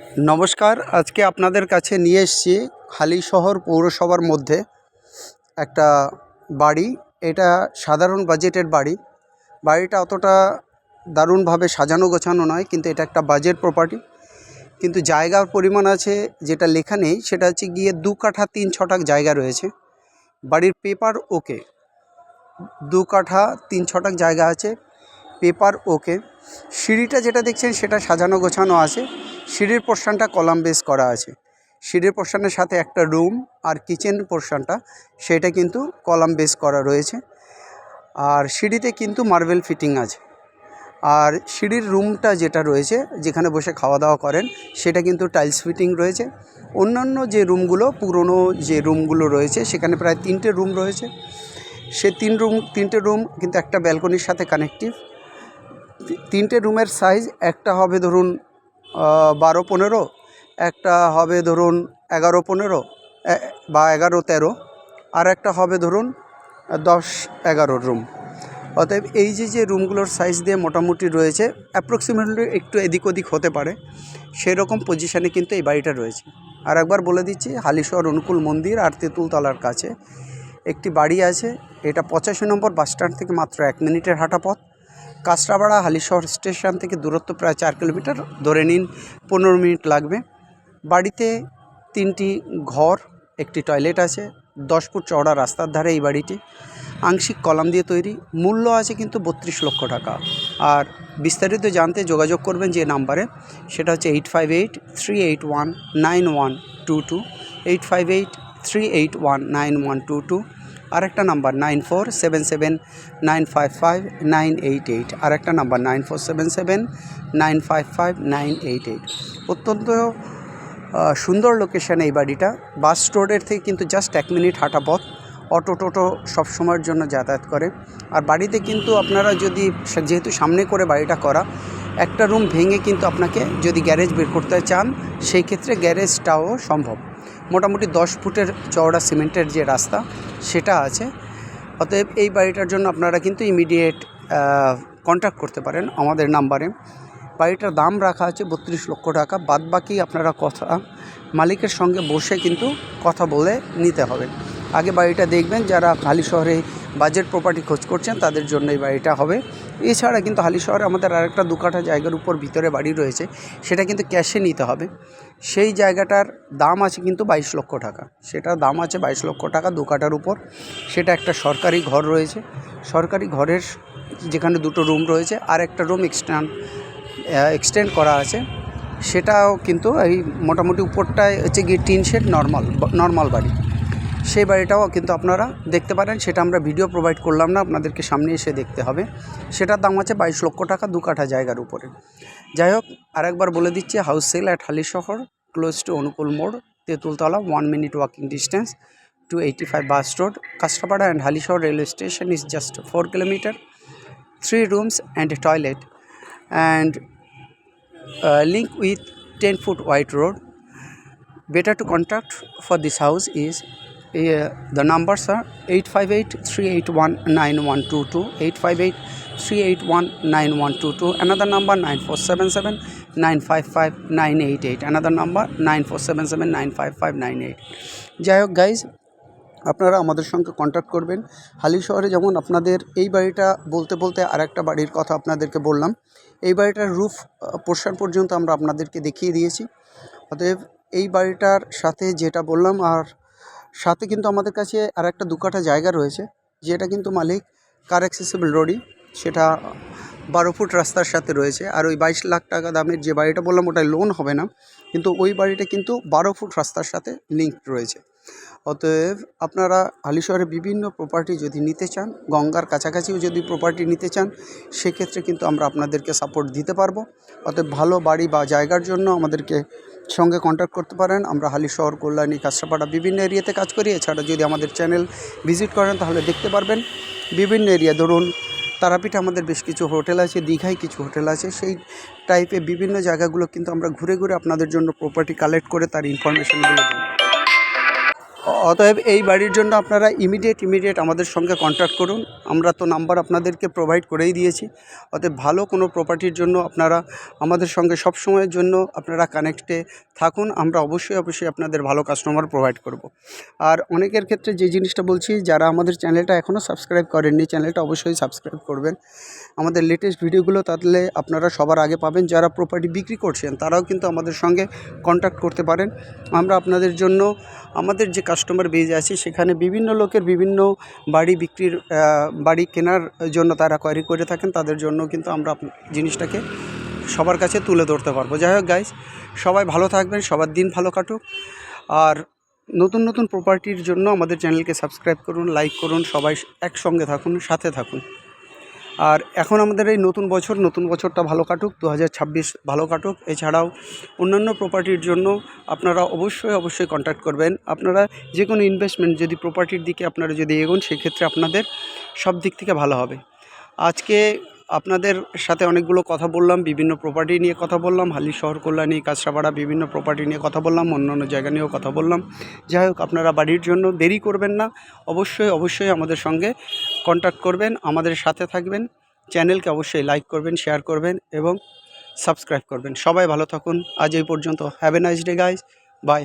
নমস্কার। আজকে আপনাদের কাছে নিয়ে এসেছি হালিশহর পৌরসভার মধ্যে একটা বাড়ি। এটা সাধারণ বাজেটের বাড়ি। বাড়িটা অতটা দারুণভাবে সাজানো গোছানো নয়, কিন্তু এটা একটা বাজেট প্রপার্টি। কিন্তু জায়গার পরিমাণ আছে, যেটা লেখা নেই সেটা হচ্ছে গিয়ে 2 কাঠা 3 ছটাক জায়গা রয়েছে। বাড়ির পেপার ওকে, 2 কাঠা 3 ছটাক জায়গা আছে, পেপার ওকে। সিঁড়িটা যেটা দেখছেন সেটা সাজানো গোছানো আছে। সিঁড়ির পোর্শনটা কলাম বেস করা আছে। সিঁড়ির পোর্শনের সাথে একটা রুম আর কিচেন পোর্শনটা সেটা কিন্তু কলাম বেস করা রয়েছে। আর সিঁড়িতে কিন্তু মার্বেল ফিটিং আছে। আর সিঁড়ির রুমটা যেটা রয়েছে, যেখানে বসে খাওয়া দাওয়া করেন, সেটা কিন্তু টাইলস ফিটিং রয়েছে। অন্যান্য যে রুমগুলো, পুরনো যে রুমগুলো রয়েছে, সেখানে প্রায় 3টে রুম রয়েছে। সে 3টে রুম কিন্তু একটা ব্যালকনির সাথে কানেক্টিভ। 3টে রুমের সাইজ, একটা হবে ধরুন 12-15, একটা হবে ধরুন 11-15 বা 11-13, আর একটা হবে ধরুন 10-11 রুম। অতএব এই যে রুমগুলোর সাইজ দিয়ে মোটামুটি রয়েছে, অ্যাপ্রক্সিমেটলি একটু এদিক ওদিক হতে পারে, সেরকম পজিশানে কিন্তু এই বাড়িটা রয়েছে। আর একবার বলে দিচ্ছি, হালিশহর অনুকূল মন্দির আর তেঁতুলতলার কাছে একটি বাড়ি আছে। এটা 85 নম্বর বাসস্ট্যান্ড থেকে মাত্র 1 মিনিটের হাঁটা পথ। কাঁচরাপাড়া হালিশহর স্টেশন থেকে দূরত্ব প্রায় 4 কিলোমিটার, ধরে নিন 15 মিনিট লাগবে। বাড়িতে 3টি ঘর, একটি টয়লেট আছে। 10 ফুট চওড়া রাস্তার ধারে এই বাড়িটি, আংশিক কলাম দিয়ে তৈরি। মূল্য আছে কিন্তু 32 লক্ষ টাকা। আর বিস্তারিত জানতে যোগাযোগ করবেন যে নাম্বারে, সেটা হচ্ছে 8583819122, 8583819122। আর একটা নাম্বার 9477955988, আর একটা নাম্বার 9477955988। অত্যন্ত সুন্দর লোকেশানে এই বাড়িটা। বাস রোডের থেকে কিন্তু জাস্ট 1 মিনিট হাঁটা পথ। অটো টোটো সব সময়ের জন্য যাতায়াত করে। আর বাড়িতে কিন্তু আপনারা যদি, যেহেতু সামনে করে বাড়িটা করা, একটা রুম ভেঙে কিন্তু আপনাকে যদি গ্যারেজ বের করতে চান, সেই ক্ষেত্রে গ্যারেজটাও সম্ভব। মোটামুটি 10 ফুটের চওড়া সিমেন্টের যে রাস্তা, সেটা আছে। অতএব এই বাড়িটার জন্য আপনারা কিন্তু ইমিডিয়েট কন্ট্যাক্ট করতে পারেন আমাদের নাম্বারে। বাড়িটার দাম রাখা আছে 32 লক্ষ টাকা। বাদবাকি আপনারা কথা মালিকের সঙ্গে বসে কিন্তু কথা বলে নিতে হবে। আগে বাড়িটা দেখবেন। যারা হালিশহরে বাজেট প্রপার্টি খোঁজ করছেন, তাদের জন্য এই বাড়িটা হবে। এছাড়া কিন্তু হালিশহরে আমাদের আরেকটা 2 কাঠা জায়গার উপর ভিতরে বাড়ি রয়েছে, সেটা কিন্তু ক্যাশে নিতে হবে। সেই জায়গাটার দাম আছে কিন্তু 22 লক্ষ টাকা। সেটার দাম আছে 22 লক্ষ টাকা 2 কাঠার উপর। সেটা একটা সরকারি ঘর রয়েছে। সরকারি ঘরের যেখানে 2টো রুম রয়েছে, আর একটা রুম এক্সটেন্ড করা আছে। সেটাও কিন্তু এই মোটামুটি উপরটায় হচ্ছে গিয়ে টিন শেড, নর্মাল বাড়ি। সেই বাড়িটাও কিন্তু আপনারা দেখতে পারেন। সেটা আমরা ভিডিও প্রোভাইড করলাম না, আপনাদেরকে সামনে এসে দেখতে হবে। সেটার দাম আছে 22 লক্ষ টাকা 2 কাঠা জায়গার উপরে। যাই হোক, আরেকবার বলে দিচ্ছি, house sale at Halisahar, close to Anukul মোড়, Tentultala, 1 minute walking distance to 85 Bus Road. Kastrapada and Halishore railway station is just 4 kilometers, 3 rooms and a toilet, and link with 10 foot wide road. Better to contact for this house is the numbers are 858-381-9122, 858-381-9122, another number 9477-955-988, another number 9477-955-988. যাই হোক guys, আপনারা আমাদের সঙ্গে contact করবেন। হালিশহরে যেমন আপনাদের এই বাড়িটা বলতে বলতে আরেকটা বাড়ির কথা আপনাদেরকে বললাম। এই বাড়িটার রুফ পোর্শন পর্যন্ত আমরা আপনাদেরকে দেখিয়ে দিয়েছি। অতএব এই বাড়িটার সাথে যেটা বললাম, আর সাথে কিন্তু আমাদের কাছে আরেকটা 2 কাঠা জায়গা রয়েছে, যেটা কিন্তু মালিক কার অ্যাক্সেসিবল রোডই, সেটা 12 ফুট রাস্তার সাথে রয়েছে। আর ওই 22 লাখ টাকা দামের যে বাড়িটা বললাম, ওটাই লোন হবে না, কিন্তু ওই বাড়িটা কিন্তু 12 ফুট রাস্তার সাথে লিঙ্কড রয়েছে। অতএব আপনারা হালিশহরে বিভিন্ন প্রপার্টি যদি নিতে চান, গঙ্গার কাছাকাছিও যদি প্রপার্টি নিতে চান, সেক্ষেত্রে কিন্তু আমরা আপনাদেরকে সাপোর্ট দিতে পারবো। অতএব ভালো বাড়ি বা জায়গার জন্য আমাদেরকে সঙ্গে কন্ট্যাক্ট করতে পারেন। আমরা হালিশহর, কল্যাণী, কাঁচরাপাড়া বিভিন্ন এরিয়াতে কাজ করি। এছাড়া যদি আমাদের চ্যানেল ভিজিট করেন, তাহলে দেখতে পারবেন বিভিন্ন এরিয়া, ধরুন তারাপীঠে আমাদের বেশ কিছু হোটেল আছে, দীঘায় কিছু হোটেল আছে। সেই টাইপের বিভিন্ন জায়গাগুলো কিন্তু আমরা ঘুরে ঘুরে আপনাদের জন্য প্রপার্টি কালেক্ট করে তার ইনফরমেশনগুলো দিই। অতএব এই বাড়ির জন্য আপনারা ইমিডিয়েট আমাদের সঙ্গে কন্ট্যাক্ট করুন। আমরা তো নাম্বার আপনাদেরকে প্রোভাইড করেই দিয়েছি। অতএব ভালো কোনো প্রপার্টির জন্য আপনারা আমাদের সঙ্গে সব সময়ের জন্য আপনারা কানেক্টে থাকুন। আমরা অবশ্যই আপনাদের ভালো কাস্টমার প্রোভাইড করব। আর অনেকের ক্ষেত্রে যে জিনিসটা বলছি, যারা আমাদের চ্যানেলটা এখনও সাবস্ক্রাইব করেননি, চ্যানেলটা অবশ্যই সাবস্ক্রাইব করবেন। আমাদের লেটেস্ট ভিডিওগুলো তাহলে আপনারা সবার আগে পাবেন। যারা প্রপার্টি বিক্রি করছেন তারাও কিন্তু আমাদের সঙ্গে কন্ট্যাক্ট করতে পারেন। আমরা আপনাদের জন্য আমাদের যে কাস্টমার বেজ আছে সেখানে বিভিন্ন লোকের বিভিন্ন বাড়ি বিক্রির বাড়ি কেনার জন্য তারা কোয়ারি করে থাকেন, তাদের জন্য কিন্তু আমরা জিনিসটাকে সবার কাছে তুলে ধরতে পারবো। যাই হোক গাইস, সবাই ভালো থাকবেন, সবার দিন ভালো কাটুক। আর নতুন প্রপার্টির জন্য আমাদের চ্যানেলকে সাবস্ক্রাইব করুন, লাইক করুন, সবাই একসঙ্গে থাকুন, সাথে থাকুন। আর এখন আমাদের এই নতুন বছরটা ভালো কাটুক, 2026 ভালো কাটুক। এছাড়াও অন্যান্য প্রপার্টির জন্য আপনারা অবশ্যই কন্ট্যাক্ট করবেন। আপনারা যে কোনো ইনভেস্টমেন্ট যদি প্রপার্টির দিকে আপনারা যদি এগোন, সেক্ষেত্রে আপনাদের সব দিক থেকে ভালো হবে। আজকে আপনাদের সাথে অনেকগুলো কথা বললাম, বিভিন্ন প্রপার্টি নিয়ে কথা বললাম, হালিশহর, কল্যাণী, কাঁচরাপাড়া বিভিন্ন প্রপার্টি নিয়ে কথা বললাম, অন্যান্য জায়গা নিয়েও কথা বললাম। যাই হোক, আপনারা বাড়ির জন্য দেরি করবেন না, অবশ্যই আমাদের সঙ্গে কন্ট্যাক্ট করবেন, আমাদের সাথে থাকবেন। চ্যানেলকে অবশ্যই লাইক করবেন, শেয়ার করবেন এবং সাবস্ক্রাইব করবেন। সবাই ভালো থাকুন। আজ এই পর্যন্ত। Have a nice day guys, by.